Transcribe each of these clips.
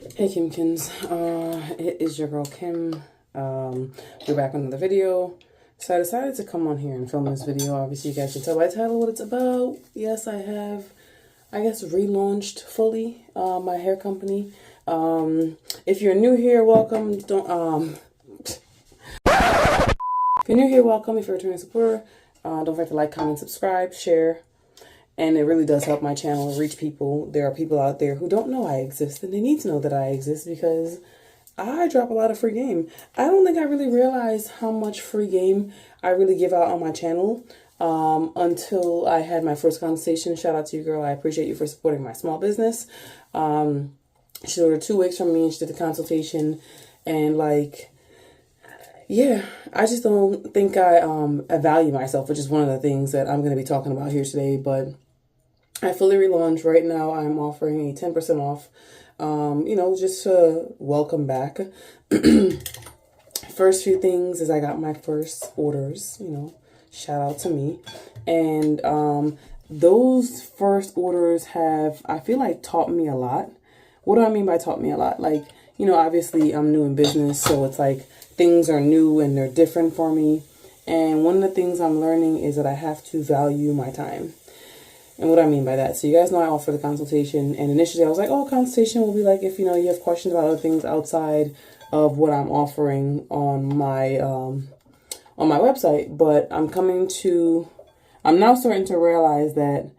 Hey Kimkins, it is your girl Kim. We're back on another video. So I decided to come on here and film this video. Obviously you guys can tell by the title what it's about. Yes, I have, I guess, relaunched fully my hair company. If you're new here, welcome. If you're new here, welcome. If you're a returning supporter, don't forget to like, comment, subscribe, share. And it really does help my channel reach people. There are people out there who don't know I exist, and they need to know that I exist because I drop a lot of free game. I don't think I really realized how much free game I really give out on my channel until I had my first consultation. Shout out to you, girl. I appreciate you for supporting my small business. She ordered 2 weeks from me and she did the consultation. And yeah, I just don't think I value myself, which is one of the things that I'm going to be talking about here today. But I fully relaunched. Right now I'm offering a 10% off, just to welcome back. First few things is I got my first orders, shout out to me. And those first orders have, I feel like, taught me a lot. What do I mean by taught me a lot? Like, obviously I'm new in business, so it's like things are new and they're different for me. And one of the things I'm learning is that I have to value my time. And what I mean by that, so you guys know I offer the consultation, and initially I was like, oh, consultation will be like if, you have questions about other things outside of what I'm offering on my website. But I'm now starting to realize that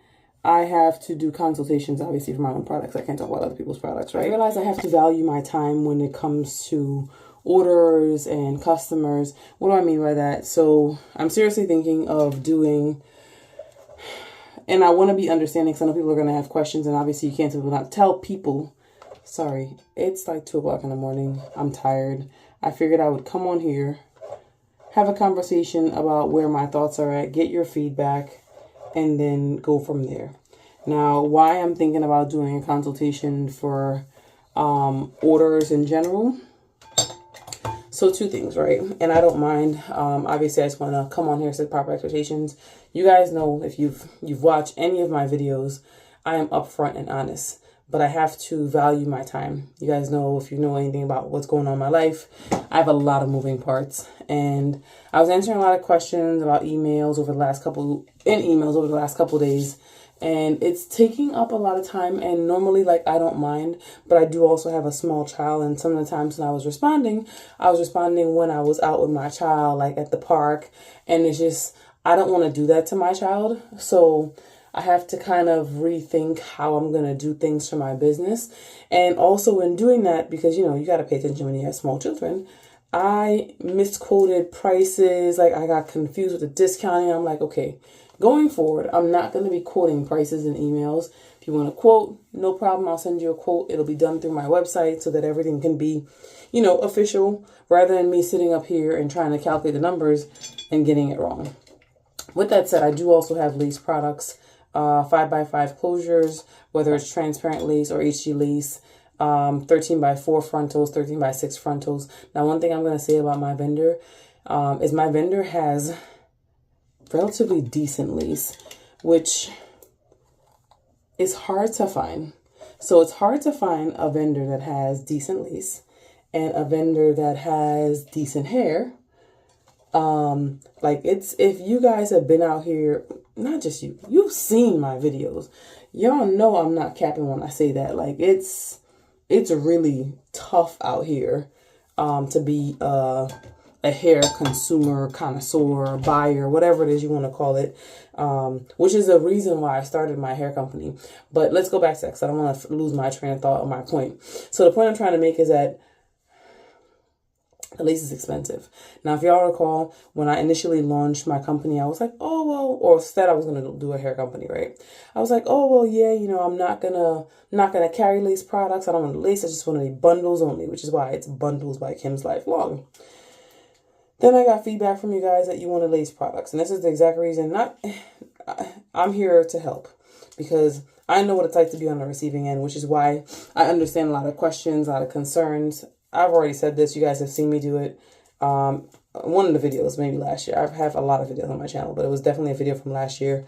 I have to do consultations, obviously, for my own products. I can't talk about other people's products, right? I realize I have to value my time when it comes to orders and customers. What do I mean by that? So I'm seriously thinking of doing, and I want to be understanding because I know people are going to have questions, and obviously you can't tell people. Sorry, it's like 2 o'clock in the morning. I'm tired. I figured I would come on here, have a conversation about where my thoughts are at, get your feedback, and then go from there. Now, why I'm thinking about doing a consultation for orders in general. So 2 things, right? And I don't mind. Obviously, I just want to come on here, set proper expectations. You guys know, if you've watched any of my videos, I am upfront and honest. But I have to value my time. You guys know, if you know anything about what's going on in my life, I have a lot of moving parts. And I was answering a lot of questions about emails over the last couple days. And it's taking up a lot of time. And normally, I don't mind. But I do also have a small child. And some of the times when I was responding when I was out with my child, like at the park. And it's just, I don't want to do that to my child. So I have to kind of rethink how I'm going to do things for my business. And also in doing that, because, you got to pay attention when you have small children, I misquoted prices. I got confused with the discounting. I'm like, okay, going forward, I'm not going to be quoting prices in emails. If you want to quote, no problem. I'll send you a quote. It'll be done through my website so that everything can be, official, rather than me sitting up here and trying to calculate the numbers and getting it wrong. With that said, I do also have lace products. 5x5 closures, whether it's transparent lace or HG lace, 13x4 frontals, 13x6 frontals. Now, one thing I'm going to say about my vendor is my vendor has relatively decent lace, which is hard to find. So it's hard to find a vendor that has decent lace and a vendor that has decent hair. If you guys have been out here, not just you've seen my videos. Y'all know I'm not capping when I say that. It's really tough out here, to be a hair consumer, connoisseur, buyer, whatever it is you want to call it, which is the reason why I started my hair company. But let's go back to that because I don't want to lose my train of thought on my point. So the point I'm trying to make is that the lace is expensive. Now, if y'all recall, when I initially launched my company, I was like, oh, well, or said I was going to do a hair company, right? I was like, oh, well, yeah, I'm not gonna carry lace products. I don't want lace. I just want to be bundles only, which is why it's Bundles by Kim's Lifelong. Then I got feedback from you guys that you wanted lace products. And this is the exact reason. I'm here to help because I know what it's like to be on the receiving end, which is why I understand a lot of questions, a lot of concerns. I've already said this. You guys have seen me do it. One of the videos, maybe last year. I have a lot of videos on my channel, but it was definitely a video from last year.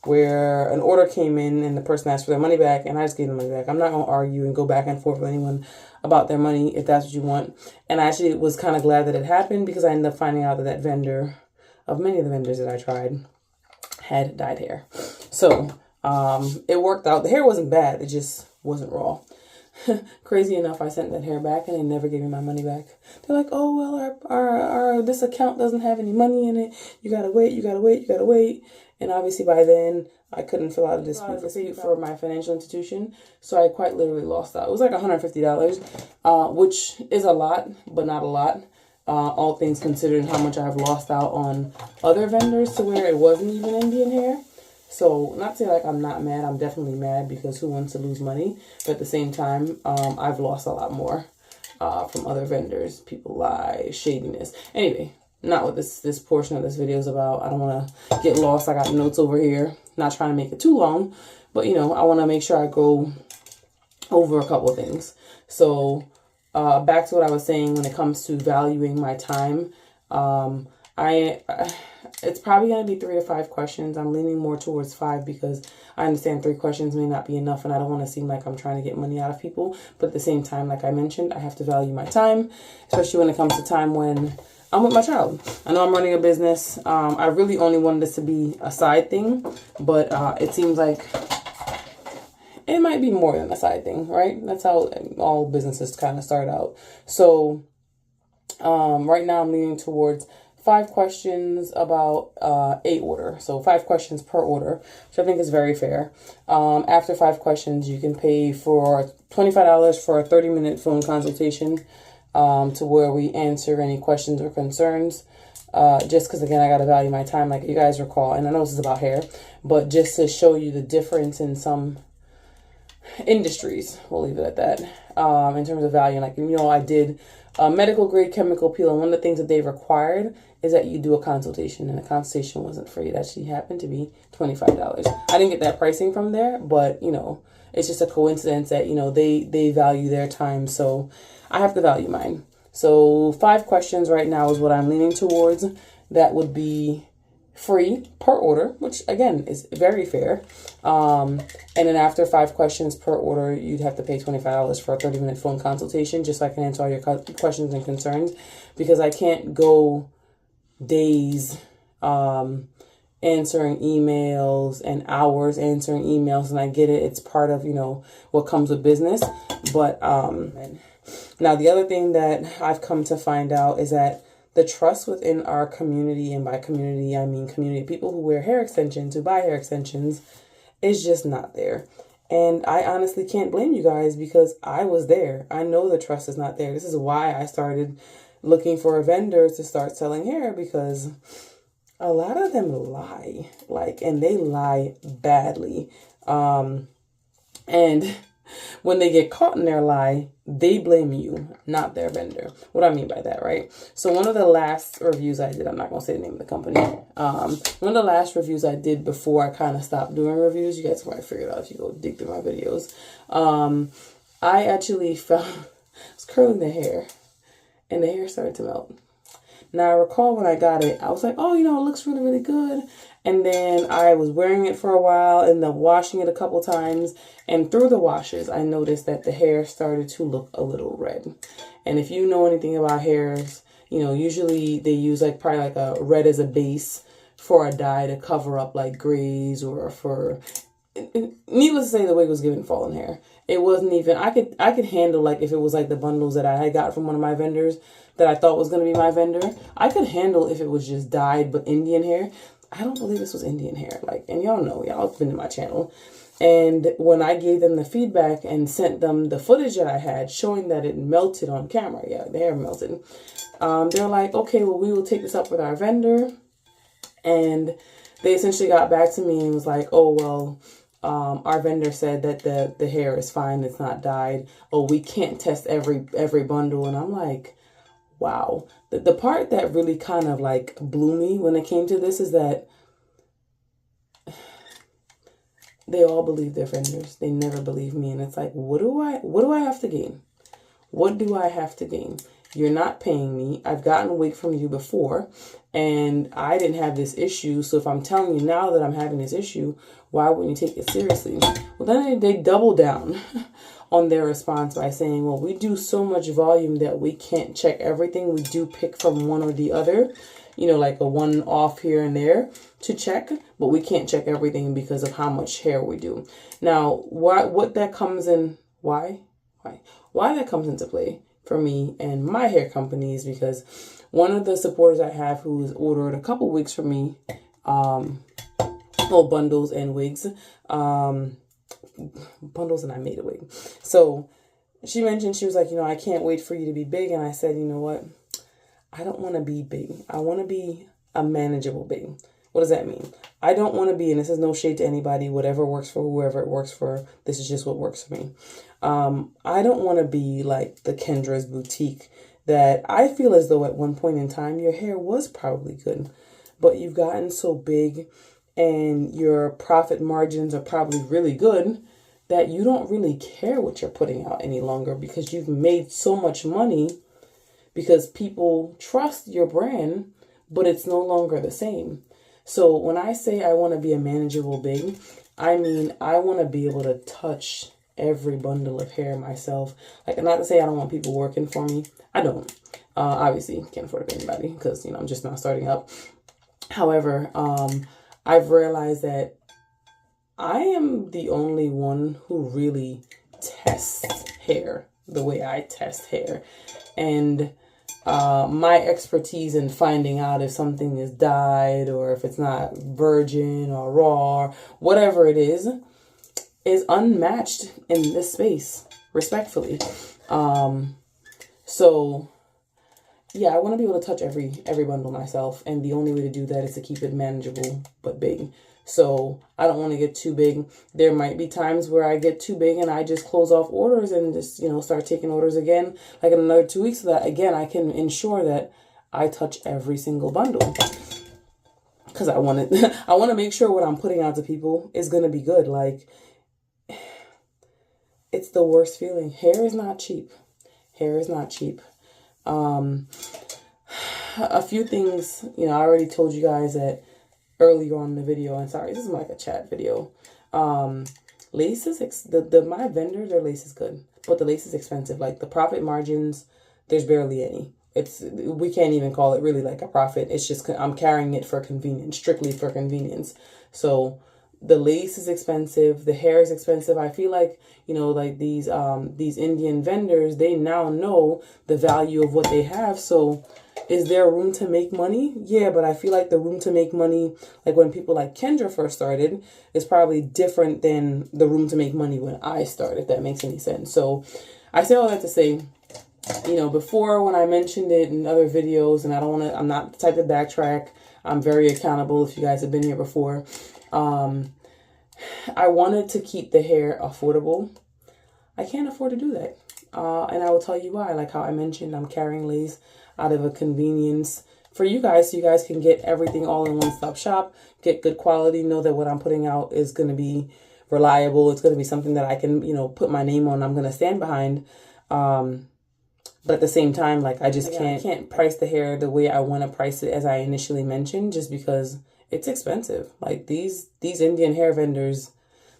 where an order came in and the person asked for their money back, and I just gave them money back. I'm not going to argue and go back and forth with anyone about their money if that's what you want. And I actually was kind of glad that it happened, because I ended up finding out that that vendor, of many of the vendors that I tried, had dyed hair. So it worked out. The hair wasn't bad. It just wasn't raw. Crazy enough, I sent that hair back and they never gave me my money back. They're like, oh, well, our this account doesn't have any money in it. You gotta wait, you gotta wait, you gotta wait. And obviously by then I couldn't fill out a dispute for my financial institution. So I quite literally lost out. It was like $150, which is a lot, but not a lot. All things considered, how much I've lost out on other vendors to where it wasn't even Indian hair. So, not to say like I'm not mad, I'm definitely mad, because who wants to lose money? But at the same time, I've lost a lot more from other vendors. People lie, shadiness. Anyway, not what this portion of this video is about. I don't want to get lost. I got notes over here. Not trying to make it too long, but you know, I want to make sure I go over a couple of things. So, back to what I was saying when it comes to valuing my time. It's probably going to be 3 to 5 questions. I'm leaning more towards 5 because I understand 3 questions may not be enough, and I don't want to seem like I'm trying to get money out of people. But at the same time, like I mentioned, I have to value my time, especially when it comes to time when I'm with my child. I know I'm running a business. I really only wanted this to be a side thing, but it seems like it might be more than a side thing, right? That's how all businesses kind of start out. So right now I'm leaning towards 5 questions about a order. So 5 questions per order, which I think is very fair. After 5 questions, you can pay for $25 for a 30-minute phone consultation, to where we answer any questions or concerns. Just because, again, I got to value my time, like you guys recall. And I know this is about hair, but just to show you the difference in some industries, we'll leave it at that, in terms of value. Like, you know, I did a medical grade chemical peel, and one of the things that they required is that you do a consultation, and the consultation wasn't free. It actually happened to be $25. I didn't get that pricing from there, but you know, it's just a coincidence that, you know, they value their time, so I have to value mine. So 5 questions right now is what I'm leaning towards. That would be free per order, which again is very fair. And then after 5 questions per order, you'd have to pay $25 for a 30-minute phone consultation, just so I can answer all your questions and concerns, because I can't go days answering emails and hours answering emails. And I get it, it's part of, you know, what comes with business. But now the other thing that I've come to find out is that the trust within our community, and by community, I mean community people who wear hair extensions, who buy hair extensions, is just not there. And I honestly can't blame you guys, because I was there. I know the trust is not there. This is why I started looking for a vendor to start selling hair, because a lot of them lie, and they lie badly. And when they get caught in their lie, they blame you, not their vendor. What I mean by that, right? So one of the last reviews I did, I'm not going to say the name of the company. One of the last reviews I did before I kind of stopped doing reviews, you guys might figure it out if you go dig through my videos. I actually found, I was curling the hair, and the hair started to melt. Now, I recall when I got it, I was like, oh, you know, it looks really, really good. And then I was wearing it for a while and then washing it a couple times. And through the washes, I noticed that the hair started to look a little red. And if you know anything about hairs, you know, usually they use like probably like a red as a base for a dye to cover up like grays, or for, needless to say, the wig was giving fallen hair. It wasn't even, I could handle like if it was like the bundles that I had got from one of my vendors that I thought was going to be my vendor. I could handle if it was just dyed but Indian hair. I don't believe this was Indian hair. Like, and y'all know, y'all have been to my channel. And when I gave them the feedback and sent them the footage that I had showing that it melted on camera, yeah, the hair melted, they're like, okay, well, we will take this up with our vendor. And they essentially got back to me and was like, oh, well, our vendor said that the hair is fine, it's not dyed. Oh, we can't test every bundle. And I'm like, wow. The part that really kind of like blew me when it came to this is that they all believe their vendors. They never believe me. And it's like, what do I have to gain? What do I have to gain? you're not paying me. I've gotten a wig from you before and I didn't have this issue. So if I'm telling you now that I'm having this issue, why wouldn't you take it seriously? Well, then they double down on their response by saying, well, we do so much volume that we can't check everything. We do pick from one or the other, you know, like a one off here and there to check, but we can't check everything because of how much hair we do. Now, what that comes in, why that comes into play for me and my hair company is because one of the supporters I have who's ordered a couple wigs from me, well, bundles and wigs, bundles, and I made a wig. So she mentioned, she was like, you know, I can't wait for you to be big. And I said, you know what? I don't want to be big. I want to be a manageable big. What does that mean? I don't want to be, and this is no shade to anybody, whatever works for whoever it works for. This is just what works for me. I don't want to be like the Kendra's Boutique that I feel as though at one point in time, your hair was probably good, but you've gotten so big and your profit margins are probably really good that you don't really care what you're putting out any longer because you've made so much money because people trust your brand, but it's no longer the same. So when I say I want to be a manageable big, I mean, I want to be able to touch every bundle of hair myself. Like, not to say I don't want people working for me. I don't. Obviously, can't afford to pay anybody because, you know, I'm just not starting up. However, I've realized that I am the only one who really tests hair the way I test hair. And my expertise in finding out if something is dyed or if it's not virgin or raw, whatever it is unmatched in this space, respectfully. So yeah, I want to be able to touch every bundle myself, and the only way to do that is to keep it manageable but big. So I don't want to get too big. There might be times where I get too big and I just close off orders and just, you know, start taking orders again, like in another 2 weeks, so that again I can ensure that I touch every single bundle. Because I want to make sure what I'm putting out to people is going to be good. Like, it's the worst feeling. Hair is not cheap. Hair is not cheap. A few things, you know, I already told you guys that earlier on in the video, and sorry, this is like a chat video. Lace is, my vendor, their lace is good, but the lace is expensive. Like, the profit margins, there's barely any. We can't even call it really like a profit. It's just, I'm carrying it for convenience, strictly for convenience. So the lace is expensive. The hair is expensive. I feel like, you know, like these Indian vendors, they now know the value of what they have. So is there room to make money? Yeah, but I feel like the room to make money, like when people like Kendra first started, is probably different than the room to make money when I started, if that makes any sense. So I say all that to say, you know, before when I mentioned it in other videos, and I'm not the type to backtrack. I'm very accountable if you guys have been here before. I wanted to keep the hair affordable. I can't afford to do that. And I will tell you why. Like how I mentioned, I'm carrying lace out of a convenience for you guys, so you guys can get everything all in one-stop shop, get good quality, know that what I'm putting out is going to be reliable. It's going to be something that I can, you know, put my name on, I'm going to stand behind. But at the same time, like, I just can't price the hair the way I want to price it, as I initially mentioned, just because it's expensive. Like, these Indian hair vendors,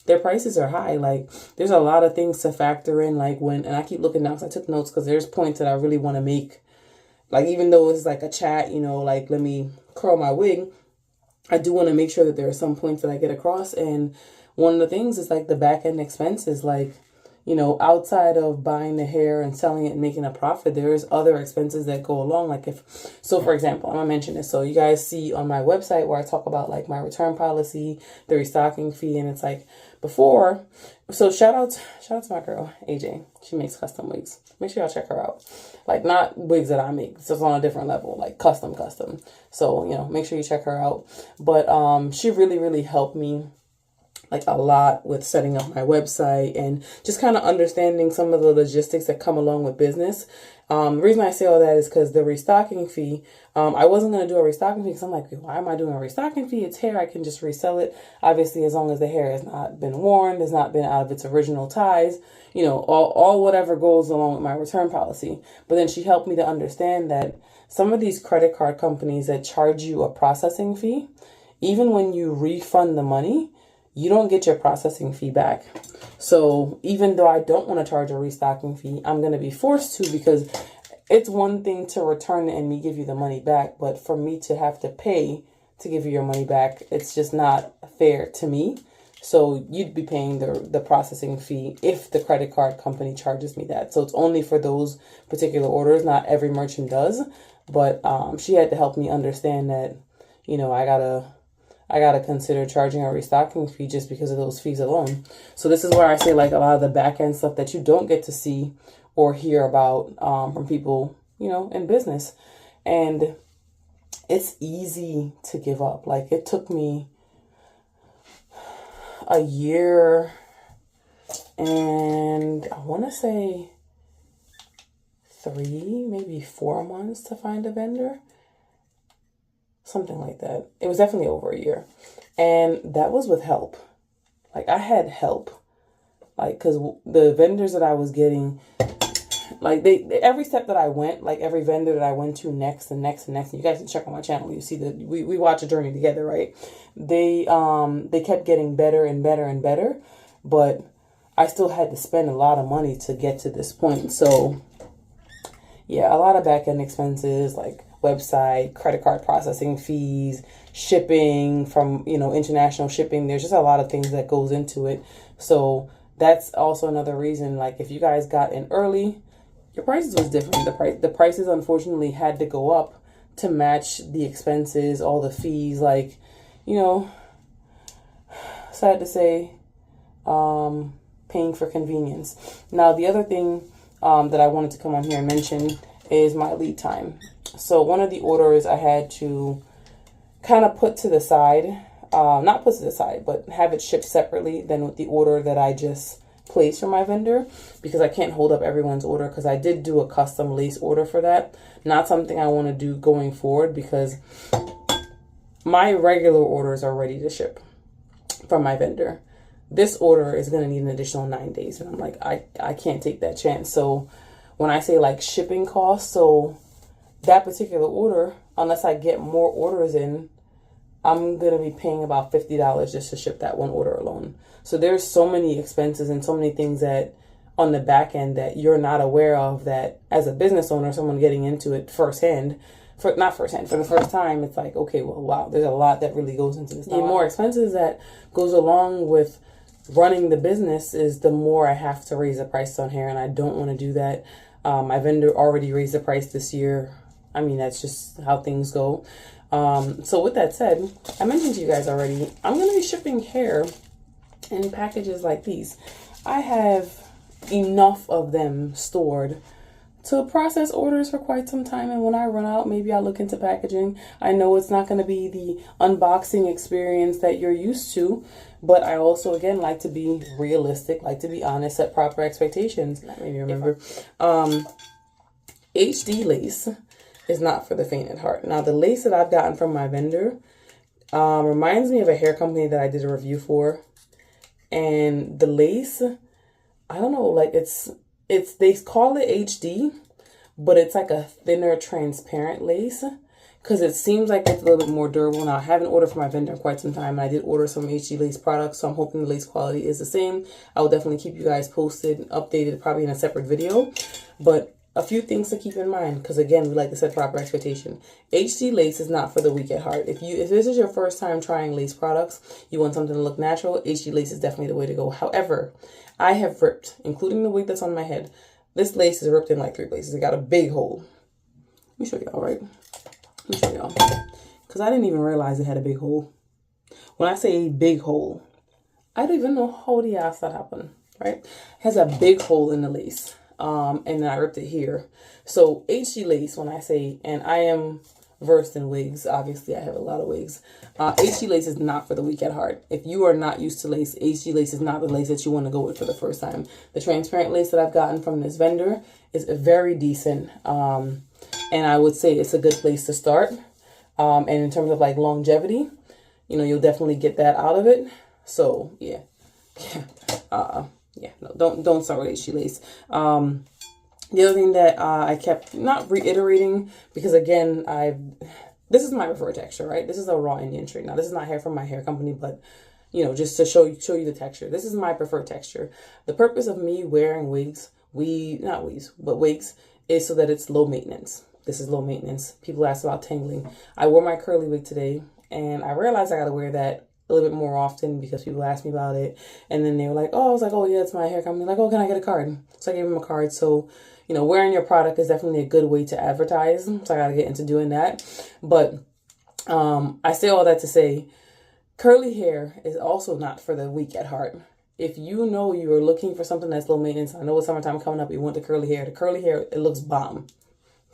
their prices are high. Like, there's a lot of things to factor in. Like, and I keep looking down, because I took notes, because there's points that I really want to make. Like, even though it's like a chat, you know, like, let me curl my wig, I do want to make sure that there are some points that I get across. And one of the things is like the back end expenses, like, you know, outside of buying the hair and selling it and making a profit, there's other expenses that go along. Like, so for example, I'm gonna mention this. So you guys see on my website where I talk about like my return policy, the restocking fee, and it's like before. So shout out to my girl, AJ. She makes custom wigs. Make sure y'all check her out. Like, not wigs that I make. It's just on a different level, like custom. So, you know, make sure you check her out. But she really, really helped me like a lot with setting up my website and just kind of understanding some of the logistics that come along with business. The reason I say all that is because the restocking fee, I wasn't going to do a restocking fee because I'm like, why am I doing a restocking fee? It's hair. I can just resell it. Obviously, as long as the hair has not been worn, has not been out of its original ties, you know, all whatever goes along with my return policy. But then she helped me to understand that some of these credit card companies that charge you a processing fee, even when you refund the money, you don't get your processing fee back. So even though I don't want to charge a restocking fee, I'm going to be forced to, because it's one thing to return it and me give you the money back. But for me to have to pay to give you your money back, it's just not fair to me. So you'd be paying the processing fee if the credit card company charges me that. So it's only for those particular orders. Not every merchant does. But she had to help me understand that, you know, I gotta consider charging a restocking fee just because of those fees alone. So this is where I say, like, a lot of the back end stuff that you don't get to see or hear about from people, you know, in business. And it's easy to give up. Like, it took me a year and I want to say 3, maybe 4 months to find a vendor. Something like that. It was definitely over a year. And that was with help. Like, I had help. Like, because the vendors that I was getting, like, every step that I went, like, every vendor that I went to next and next and next, and you guys can check on my channel. You see that we watch a journey together, right? They kept getting better and better and better. But I still had to spend a lot of money to get to this point. So, yeah, a lot of back-end expenses, like website, credit card processing fees, shipping from, you know, international shipping. There's just a lot of things that goes into it. So that's also another reason, like, if you guys got in early, your prices was different. The prices unfortunately had to go up to match the expenses, all the fees, like, you know, sad to say, paying for convenience. Now, the other thing that I wanted to come on here and mention is my lead time. So one of the orders I had to kind of put to the side, not put to the side, but have it shipped separately than with the order that I just placed for my vendor, because I can't hold up everyone's order, because I did do a custom lace order for that. Not something I want to do going forward, because my regular orders are ready to ship from my vendor. This order is going to need an additional 9 days. And I'm like, I can't take that chance. So when I say, like, shipping costs, so that particular order, unless I get more orders in, I'm going to be paying about $50 just to ship that one order alone. So there's so many expenses and so many things that on the back end that you're not aware of, that as a business owner, someone getting into it firsthand, for the first time, it's like, okay, well, wow, there's a lot that really goes into this. The more expenses that goes along with running the business is the more I have to raise the price on hair, and I don't want to do that. My vendor already raised the price this year. I mean, that's just how things go. So with that said, I mentioned to you guys already, I'm going to be shipping hair in packages like these. I have enough of them stored to process orders for quite some time, and when I run out, maybe I'll look into packaging. I know it's not going to be the unboxing experience that you're used to, but I also, again, like to be realistic, like to be honest, set proper expectations. Maybe remember, HD lace is not for the faint at heart. Now, the lace that I've gotten from my vendor reminds me of a hair company that I did a review for, and the lace, I don't know, like they call it HD, but it's like a thinner, transparent lace, because it seems like it's a little bit more durable. Now, I haven't ordered for my vendor in quite some time, and I did order some HD lace products, so I'm hoping the lace quality is the same. I will definitely keep you guys posted, updated, probably in a separate video. But a few things to keep in mind, because again, we like to set proper expectation. HD lace is not for the weak at heart. If this is your first time trying lace products, you want something to look natural, HD lace is definitely the way to go. However, I have ripped, including the wig that's on my head, this lace is ripped in like 3 places. It got a big hole. Let me show y'all, right? Let me show y'all. Because I didn't even realize it had a big hole. When I say a big hole, I don't even know how the ass that happened, right? It has a big hole in the lace. And then I ripped it here. So HD lace, when I say, and I am versed in wigs. Obviously, I have a lot of wigs. HG lace is not for the weak at heart. If you are not used to lace, HG lace is not the lace that you want to go with for the first time. The transparent lace that I've gotten from this vendor is very decent. And I would say it's a good place to start. And in terms of like longevity, you know, you'll definitely get that out of it. So yeah, no, don't start with HG lace. The other thing that I kept not reiterating, because again, this is my preferred texture, right? This is a raw Indian straight. Now, this is not hair from my hair company, but you know, just to show you the texture. This is my preferred texture. The purpose of me wearing wigs, wigs, is so that it's low maintenance. This is low maintenance. People ask about tangling. I wore my curly wig today, and I realized I got to wear that a little bit more often because people asked me about it. And then they were like, oh, I was like, oh yeah, it's my hair company. Like, oh, can I get a card? So I gave them a card. So, you know, wearing your product is definitely a good way to advertise. So I got to get into doing that. But I say all that to say, curly hair is also not for the weak at heart. If you know you are looking for something that's low maintenance, I know it's summertime coming up, you want the curly hair. The curly hair, it looks bomb.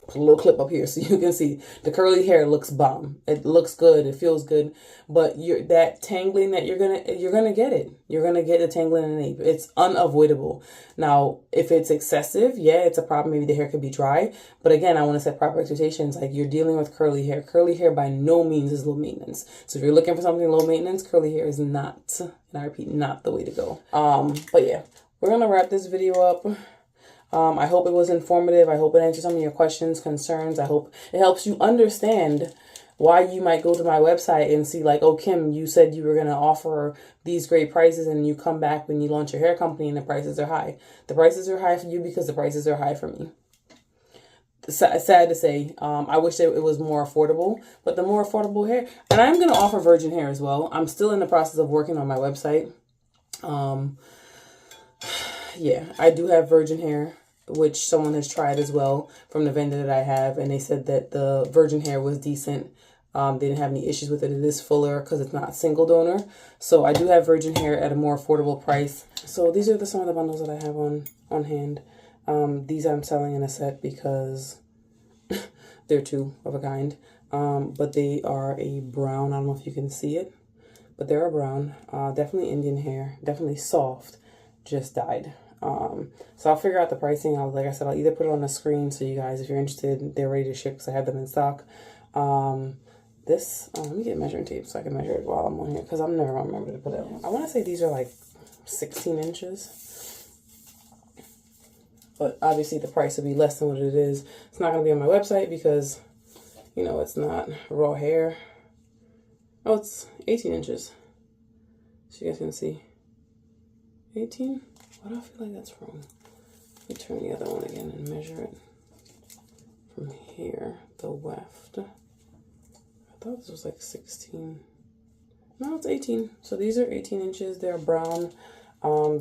Put a little clip up here so you can see the curly hair looks bomb. It looks good. It feels good. But that tangling that you're gonna get it. You're gonna get the tangling in the nape. It's unavoidable. Now, if it's excessive, yeah, it's a problem. Maybe the hair could be dry. But again, I want to set proper expectations. Like, you're dealing with curly hair. Curly hair by no means is low maintenance. So if you're looking for something low maintenance, curly hair is not, and I repeat, not the way to go. But yeah, we're gonna wrap this video up. I hope it was informative. I hope it answered some of your questions, concerns. I hope it helps you understand why you might go to my website and see like, oh, Kim, you said you were going to offer these great prices, and you come back when you launch your hair company and the prices are high. The prices are high for you because the prices are high for me. Sad to say, I wish that it was more affordable, but the more affordable hair, and I'm going to offer virgin hair as well. I'm still in the process of working on my website. Yeah, I do have virgin hair, which someone has tried as well from the vendor that I have, and they said that the virgin hair was decent. They didn't have any issues with it. It is fuller because it's not single donor. So I do have virgin hair at a more affordable price. So these are some of the bundles that I have on hand. These I'm selling in a set because they're two of a kind. But they are a brown. I don't know if you can see it, but they're a brown. Definitely Indian hair. Definitely soft. Just dyed. So I'll figure out the pricing. Like I said, I'll either put it on the screen so you guys, if you're interested, they're ready to ship because I have them in stock. Let me get measuring tape so I can measure it while I'm on here because I'm never going to remember to put it on. I want to say these are like 16 inches. But obviously the price will be less than what it is. It's not going to be on my website because, you know, it's not raw hair. Oh, it's 18 inches. So you guys can see. 18? Why do I feel like that's wrong? Let me turn the other one again and measure it from here, the weft. I thought this was like 16. No, it's 18. So these are 18 inches. They're brown.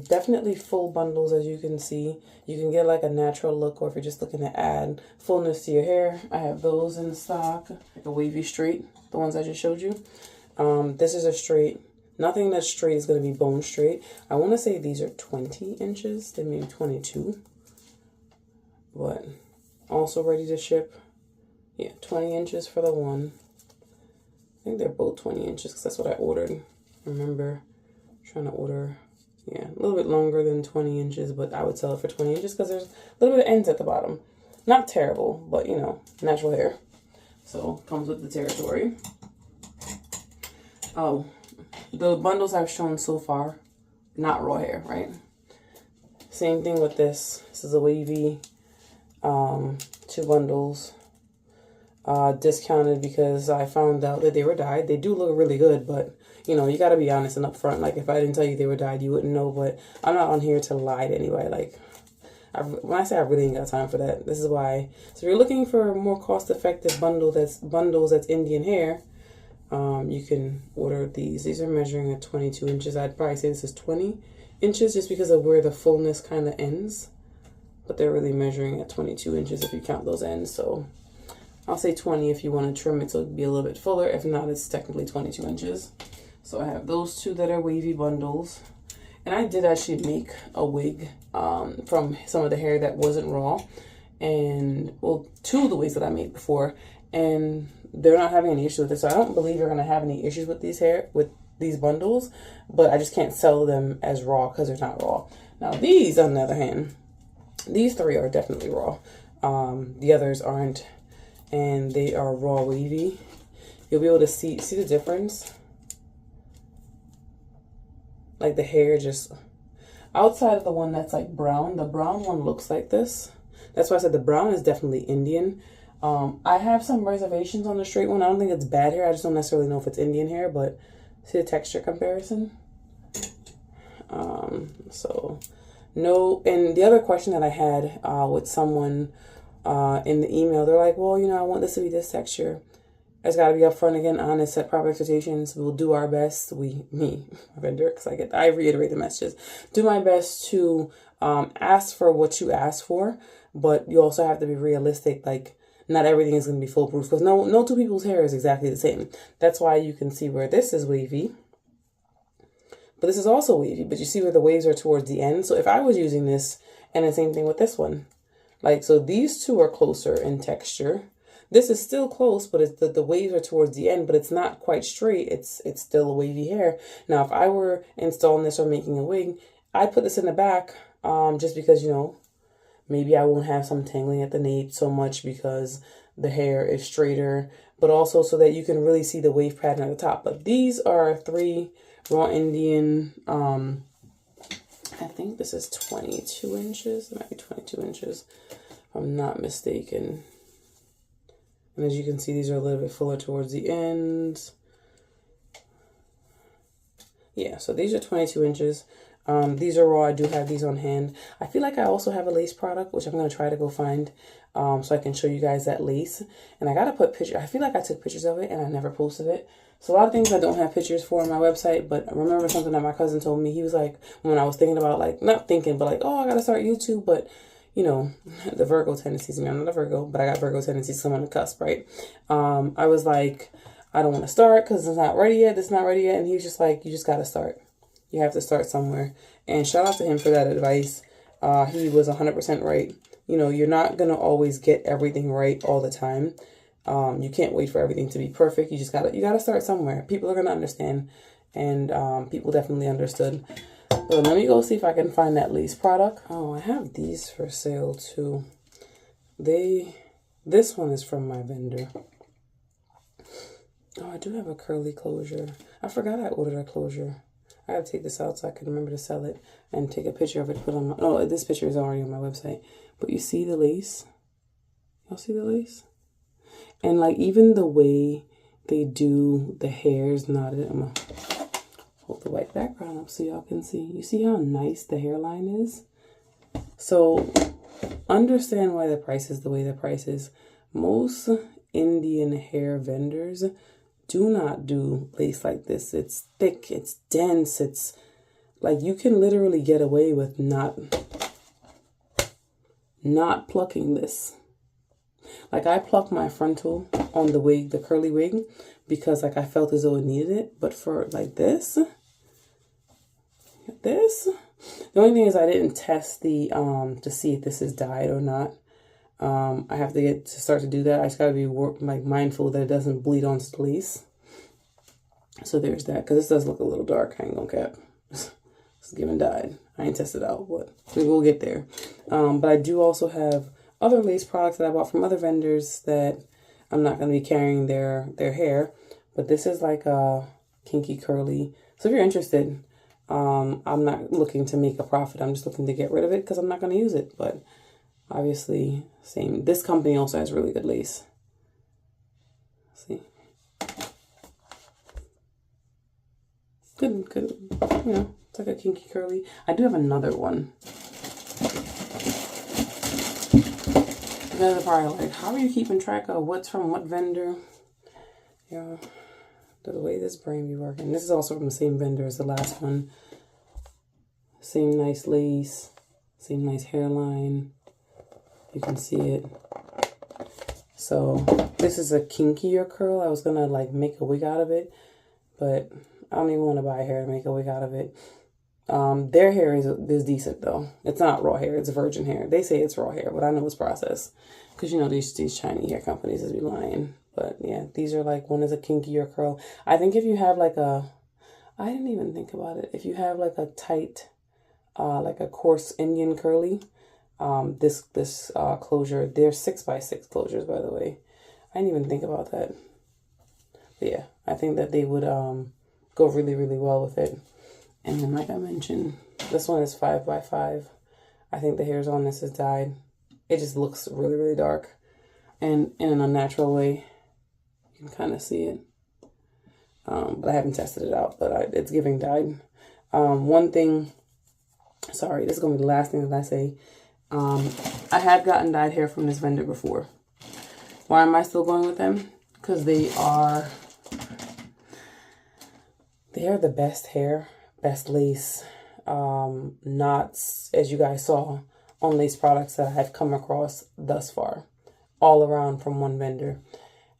Definitely full bundles, as you can see. You can get like a natural look, or if you're just looking to add fullness to your hair, I have those in stock. Like a wavy straight, the ones I just showed you. This is a straight. Nothing that's straight is going to be bone straight. I want to say these are 20 inches. They may be 22. But also ready to ship. Yeah, 20 inches for the one. I think they're both 20 inches because that's what I ordered. I remember trying to order, yeah, a little bit longer than 20 inches, but I would sell it for 20 inches because there's a little bit of ends at the bottom. Not terrible, but, you know, natural hair. So, comes with the territory. Oh. The bundles I've shown so far, not raw hair, right? Same thing with this. This is a wavy, 2 bundles. Discounted because I found out that they were dyed. They do look really good, but, you know, you got to be honest and upfront. Like, if I didn't tell you they were dyed, you wouldn't know, but I'm not on here to lie to anybody. Like, when I say I really ain't got time for that, this is why. So if you're looking for a more cost-effective bundles that's Indian hair, you can order these. These are measuring at 22 inches. I'd probably say this is 20 inches just because of where the fullness kind of ends. But they're really measuring at 22 inches if you count those ends. So I'll say 20 if you want to trim it so it'll be a little bit fuller. If not, it's technically 22 inches. So I have those 2 that are wavy bundles. And I did actually make a wig from some of the hair that wasn't raw. And, well, 2 of the wigs that I made before. and they're not having any issues with it. So I don't believe you're gonna have any issues with these bundles, but I just can't sell them as raw because they're not raw. Now these, on the other hand, these 3 are definitely raw. The others aren't, and they are raw wavy. You'll be able to see the difference. Like the hair just, outside of the one that's like brown, the brown one looks like this. That's why I said the brown is definitely Indian. I have some reservations on the straight one. I don't think it's bad hair. I just don't necessarily know if it's Indian hair, but see the texture comparison? So no, and the other question that I had with someone in the email, they're like, well, you know, I want this to be this texture. It's got to be upfront, again, honest, set proper expectations. We'll do our best. My vendor, because I reiterate the messages. Do my best to ask for what you ask for, but you also have to be realistic. Like, not everything is going to be foolproof, because no 2 people's hair is exactly the same. That's why you can see where this is wavy, but this is also wavy. But you see where the waves are towards the end. So if I was using this, and the same thing with this one, like, so these 2 are closer in texture. This is still close, but it's the waves are towards the end, but it's not quite straight. It's still a wavy hair. Now, if I were installing this or making a wig, I'd put this in the back, just because, you know, maybe I won't have some tangling at the nape so much because the hair is straighter, but also so that you can really see the wave pattern at the top. But these are 3 raw Indian, I think this is 22 inches. It might be 22 inches, if I'm not mistaken. And as you can see, these are a little bit fuller towards the ends. Yeah, so these are 22 inches. These are raw. I do have these on hand. I feel like I also have a lace product, which I'm going to try to go find so I can show you guys that lace. And I got to put pictures. I feel like I took pictures of it and I never posted it. So a lot of things I don't have pictures for on my website, but I remember something that my cousin told me. He was like, when I was thinking about, like, not thinking, but like, oh, I got to start YouTube, but you know, the Virgo tendencies. I mean, I'm not a Virgo, but I got Virgo tendencies, so I'm on the cusp, right? I was like, I don't want to start because it's not ready yet. It's not ready yet. And he was just like, you just got to start. You have to start somewhere. And shout out to him for that advice. He was 100% right. You know, you're not going to always get everything right all the time. You can't wait for everything to be perfect. You gotta start somewhere. People are going to understand. And people definitely understood. So let me go see if I can find that lace product. Oh, I have these for sale too. This one is from my vendor. Oh, I do have a curly closure. I forgot I ordered a closure. I gotta take this out so I can remember to sell it and take a picture of it, put on my, oh, this picture is already on my website. But you see the lace? Y'all see the lace? And like even the way they do the hairs knotted. I'm gonna hold the white background up so y'all can see. You see how nice the hairline is? So understand why the price is the way the price is. Most Indian hair vendors do not do lace like this. It's thick, it's dense, it's like you can literally get away with not plucking this. Like I plucked my frontal on the wig, the curly wig, because like I felt as though it needed it. But for like this, the only thing is I didn't test the to see if this is dyed or not. I have to start to do that. I just gotta be like mindful that it doesn't bleed onto the lace. So there's that, because this does look a little dark. I ain't gonna cap. It's given dyed. I ain't tested out, but we will get there. But I do also have other lace products that I bought from other vendors that I'm not gonna be carrying their hair. But this is like a kinky curly. So if you're interested, I'm not looking to make a profit. I'm just looking to get rid of it because I'm not gonna use it. But obviously, same. This company also has really good lace. See? Good, you know, it's like a kinky curly. I do have another one. You guys are probably like, how are you keeping track of what's from what vendor? Yeah, the way this brain be working. This is also from the same vendor as the last one. Same nice lace, same nice hairline. You can see it. So this is a kinkier curl. I was gonna like make a wig out of it, but I don't even want to buy hair to make a wig out of it. Their hair is decent though. It's not raw hair, it's virgin hair. They say it's raw hair, but I know it's processed. Because you know these Chinese hair companies is be lying. But yeah, these are like, one is a kinkier curl. I think if you have like I didn't even think about it. If you have like a tight, like a coarse Indian curly, this closure, they're 6x6 closures, by the way. I didn't even think about that. But yeah, I think that they would go really, really well with it. And then, like I mentioned, this one is 5x5. I think the hairs on this is dyed. It just looks really, really dark. And in an unnatural way, you can kind of see it. But I haven't tested it out, but it's giving dyed. One thing, sorry, this is going to be the last thing that I say. I have gotten dyed hair from this vendor before. Why am I still going with them? Because they are the best hair, best lace, knots, as you guys saw on lace products that I've come across thus far, all around from one vendor.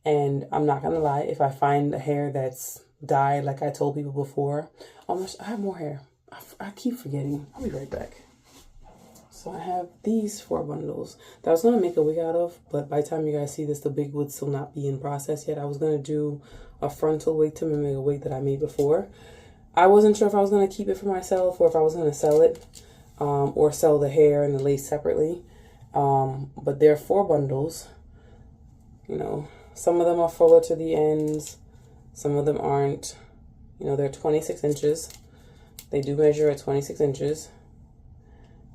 And I'm not gonna lie, if I find a hair that's dyed, like I told people before, almost, I have more hair. I keep forgetting. I'll be right back. So I have these 4 bundles that I was going to make a wig out of, but by the time you guys see this, the wig would still not be in process yet. I was going to do a frontal wig to mimic a wig that I made before. I wasn't sure if I was going to keep it for myself or if I was going to sell it, or sell the hair and the lace separately. But there are 4 bundles. You know, some of them are fuller to the ends. Some of them aren't. You know, they're 26 inches. They do measure at 26 inches.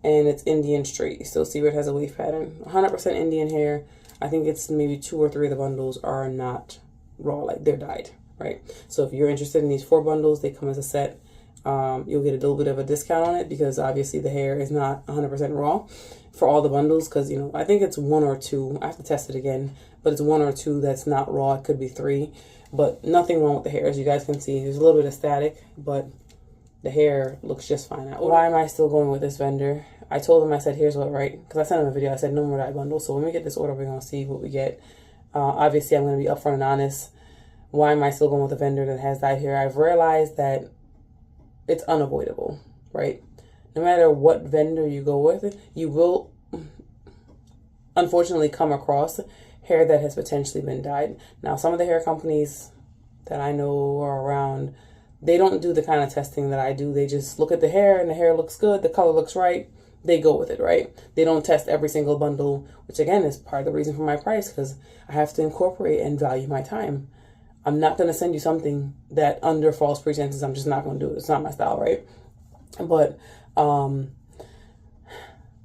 And it's Indian straight. You still see where it has a wave pattern. 100% Indian hair. I think it's maybe 2 or 3 of the bundles are not raw, like they're dyed, right? So if you're interested in these 4 bundles, they come as a set. You'll get a little bit of a discount on it because obviously the hair is not 100% raw for all the bundles, because, you know, I think it's 1 or 2. I have to test it again, but it's 1 or 2 that's not raw. It could be 3, but nothing wrong with the hair. As you guys can see, there's a little bit of static, but the hair looks just fine. Why am I still going with this vendor? I told them, I said, here's what, right? Because I sent them a video. I said, no more dye bundles. So when we get this order, we're going to see what we get. Obviously, I'm going to be upfront and honest. Why am I still going with a vendor that has dyed hair? I've realized that it's unavoidable, right? No matter what vendor you go with, you will unfortunately come across hair that has potentially been dyed. Now, some of the hair companies that I know are around, they don't do the kind of testing that I do. They just look at the hair and the hair looks good, the color looks right, they go with it, right? They don't test every single bundle, which again is part of the reason for my price, because I have to incorporate and value my time. I'm not going to send you something that under false pretenses, I'm just not going to do it. It's not my style, right? But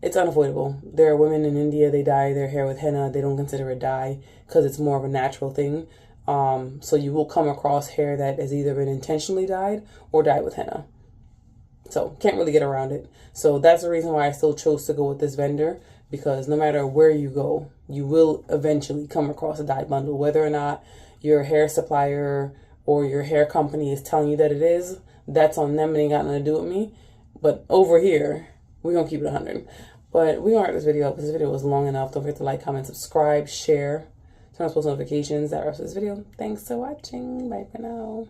it's unavoidable. There are women in India, they dye their hair with henna. They don't consider it dye because it's more of a natural thing. So you will come across hair that has either been intentionally dyed or dyed with henna. So can't really get around it. So that's the reason why I still chose to go with this vendor, because no matter where you go, you will eventually come across a dyed bundle, whether or not your hair supplier or your hair company is telling you that it is. That's on them. It ain't got nothing to do with me. But over here, we're going to keep it 100. But we're going to wrap this video up because this video was long enough. Don't forget to like, comment, subscribe, share, turn on post notifications. That wraps this video. Thanks for watching. Bye for now.